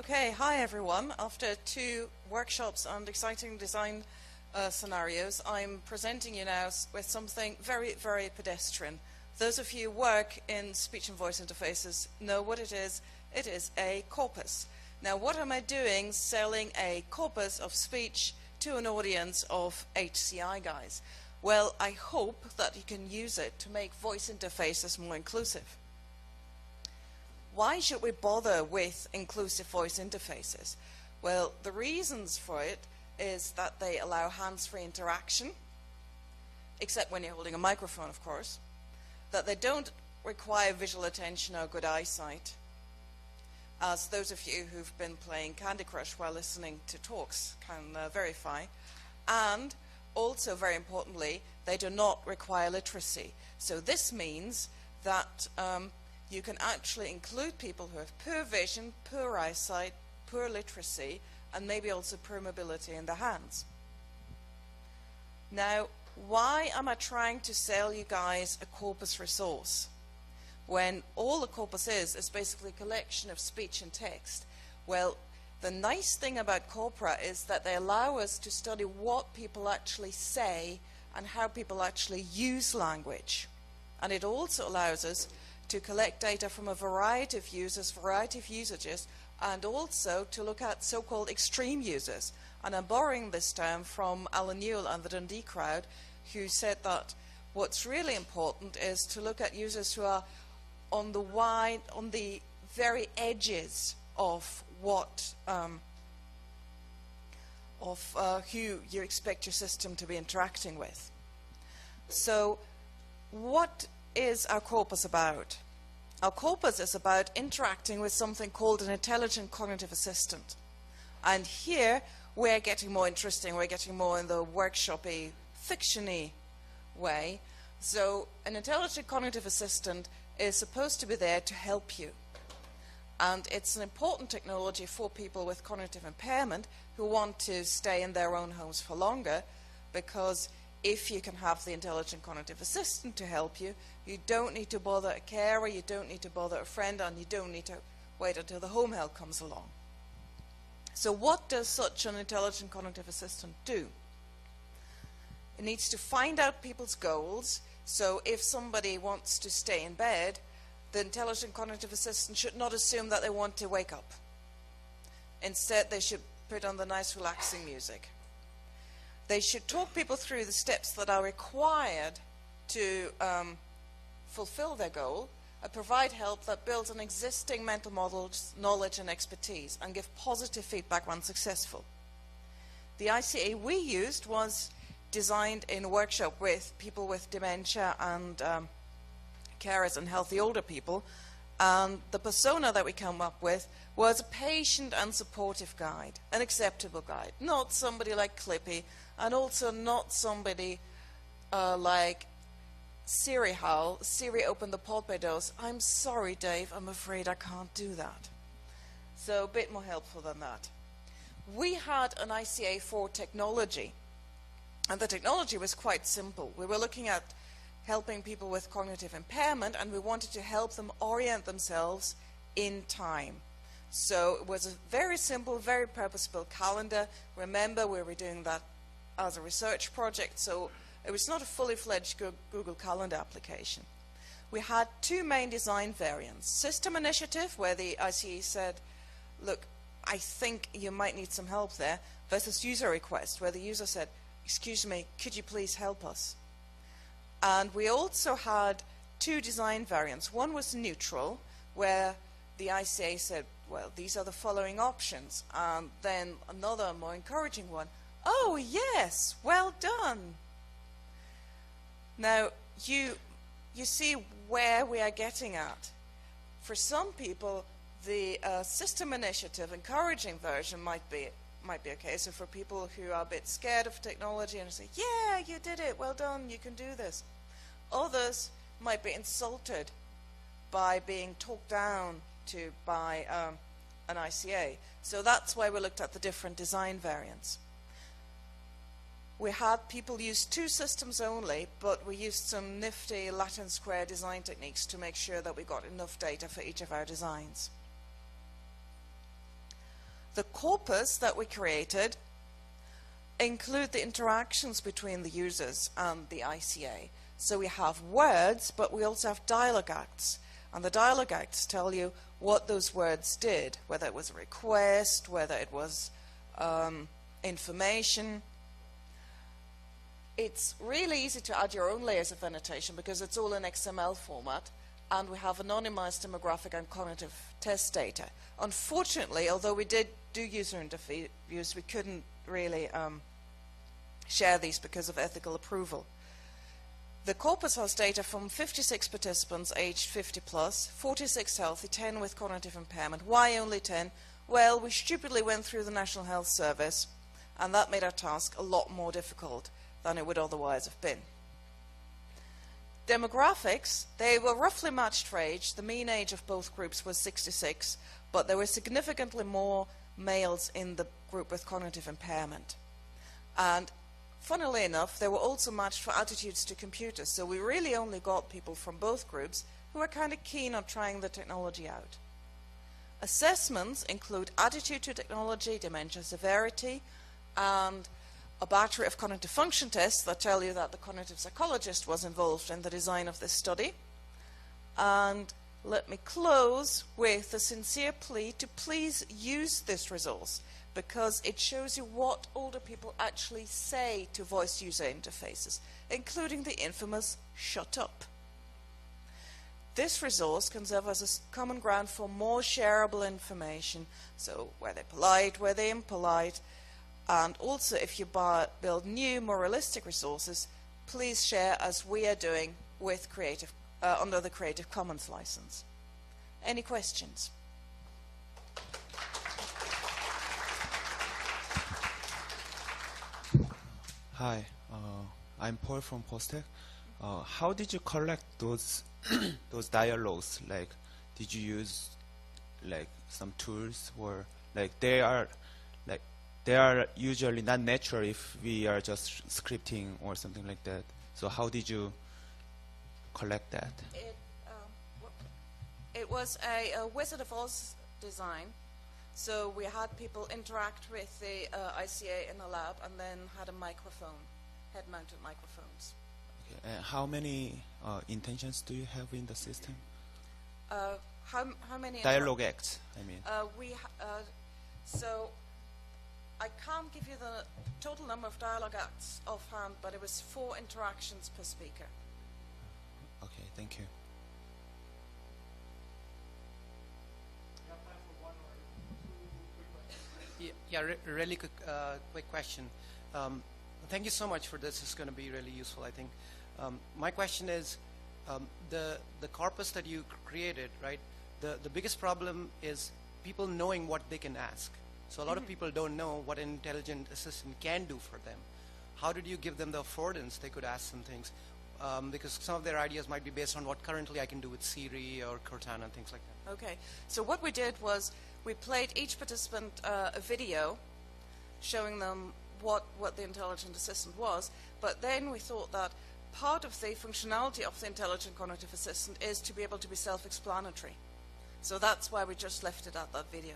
Okay, hi everyone. After 2 workshops and exciting design scenarios, I'm presenting you now with something very, very pedestrian. Those of you who work in speech and voice interfaces know what it is. It is a corpus. Now, what am I doing selling a corpus of speech to an audience of HCI guys? Well, I hope that you can use it to make voice interfaces more inclusive. Why should we bother with inclusive voice interfaces? Well, the reasons for it is that they allow hands-free interaction, except when you're holding a microphone, of course, that they don't require visual attention or good eyesight, as those of you who've been playing Candy Crush while listening to talks can verify, and also, very importantly, they do not require literacy. So this means that you can actually include people who have poor vision, poor eyesight, poor literacy, and maybe also poor mobility in the hands. Now, why am I trying to sell you guys a corpus resource when all the corpus is basically a collection of speech and text? Well, the nice thing about corpora is that they allow us to study what people actually say and how people actually use language. And it also allows us to collect data from a variety of users, variety of usages, and also to look at so-called extreme users. And I'm borrowing this term from Alan Newell and the Dundee crowd, who said that what's really important is to look at users who are on the very edges of what who you expect your system to be interacting with. So, what is our corpus about? Our corpus is about interacting with something called an intelligent cognitive assistant. And here we're getting more interesting, we're getting more in the workshop-y, fiction-y way. So an intelligent cognitive assistant is supposed to be there to help you. And it's an important technology for people with cognitive impairment who want to stay in their own homes for longer, because if you can have the intelligent cognitive assistant to help you, you don't need to bother a carer, you don't need to bother a friend, and you don't need to wait until the home help comes along. So what does such an intelligent cognitive assistant do? It needs to find out people's goals. So if somebody wants to stay in bed, the intelligent cognitive assistant should not assume that they want to wake up. Instead, they should put on the nice relaxing music. They should talk people through the steps that are required to fulfill their goal, and provide help that builds on existing mental models, knowledge and expertise, and give positive feedback when successful. The ICA we used was designed in a workshop with people with dementia and carers and healthy older people, and the persona that we came up with was a patient and supportive guide, an acceptable guide, not somebody like Clippy, and also not somebody like Siri Howl. Siri, open the pod bay doors. I'm sorry, Dave, I'm afraid I can't do that. So a bit more helpful than that. We had an ICA for technology, and the technology was quite simple. We were looking at helping people with cognitive impairment, and we wanted to help them orient themselves in time. So it was a very simple, very purpose-built calendar. Remember, we were doing that as a research project, so it was not a fully fledged Google Calendar application. We had 2 main design variants. System initiative, where the ICE said, look, I think you might need some help there, versus user request, where the user said, excuse me, could you please help us? And we also had 2 design variants. One was neutral, where the ICA said, well, these are the following options. And then another more encouraging one, oh yes, well done. Now, you see where we are getting at. For some people, the system initiative, encouraging version might be okay. So for people who are a bit scared of technology and say, yeah, you did it, well done, you can do this. Others might be insulted by being talked down to by an ICA. So that's why we looked at the different design variants. We had people use 2 systems only, but we used some nifty Latin square design techniques to make sure that we got enough data for each of our designs. The corpus that we created include the interactions between the users and the ICA. So we have words, but we also have dialogue acts. And the dialogue acts tell you what those words did, whether it was a request, whether it was information. It's really easy to add your own layers of annotation because it's all in XML format, and we have anonymized demographic and cognitive test data. Unfortunately, although we did do user interviews, we couldn't really share these because of ethical approval. The corpus has data from 56 participants aged 50 plus, 46 healthy, 10 with cognitive impairment. Why only 10? Well, we stupidly went through the National Health Service, and that made our task a lot more difficult than it would otherwise have been. Demographics, they were roughly matched for age. The mean age of both groups was 66, but there were significantly more males in the group with cognitive impairment. And funnily enough, they were also matched for attitudes to computers, so we really only got people from both groups who were kind of keen on trying the technology out. Assessments include attitude to technology, dementia severity, and a battery of cognitive function tests that tell you that the cognitive psychologist was involved in the design of this study. And let me close with a sincere plea to please use this resource, because it shows you what older people actually say to voice user interfaces, including the infamous "shut up." This resource can serve as a common ground for more shareable information, so were they polite, were they impolite, and also if you build new, more realistic resources, please share as we are doing with under the Creative Commons license. Any questions? Hi, I'm Paul from Postec. How did you collect those those dialogues? Like, did you use like some tools, or like they are usually not natural if we are just scripting or something like that? So how did you collect that? It was a Wizard of Oz design. So we had people interact with the ICA in the lab, and then had a microphone, head-mounted microphones. Okay. How many intentions do you have in the system? How many? Dialogue acts, I mean. So I can't give you the total number of dialogue acts offhand, but it was 4 interactions per speaker. Okay, thank you. Really quick question. Thank you so much for this. It's going to be really useful, I think. My question is, the corpus that you created, right? The biggest problem is people knowing what they can ask. So a lot of people don't know what an intelligent assistant can do for them. How did you give them the affordance they could ask some things? Because some of their ideas might be based on what currently I can do with Siri or Cortana and things like that. Okay, so what we did was we played each participant a video showing them what the intelligent assistant was, but then we thought that part of the functionality of the intelligent cognitive assistant is to be able to be self-explanatory. So that's why we just left it at that video.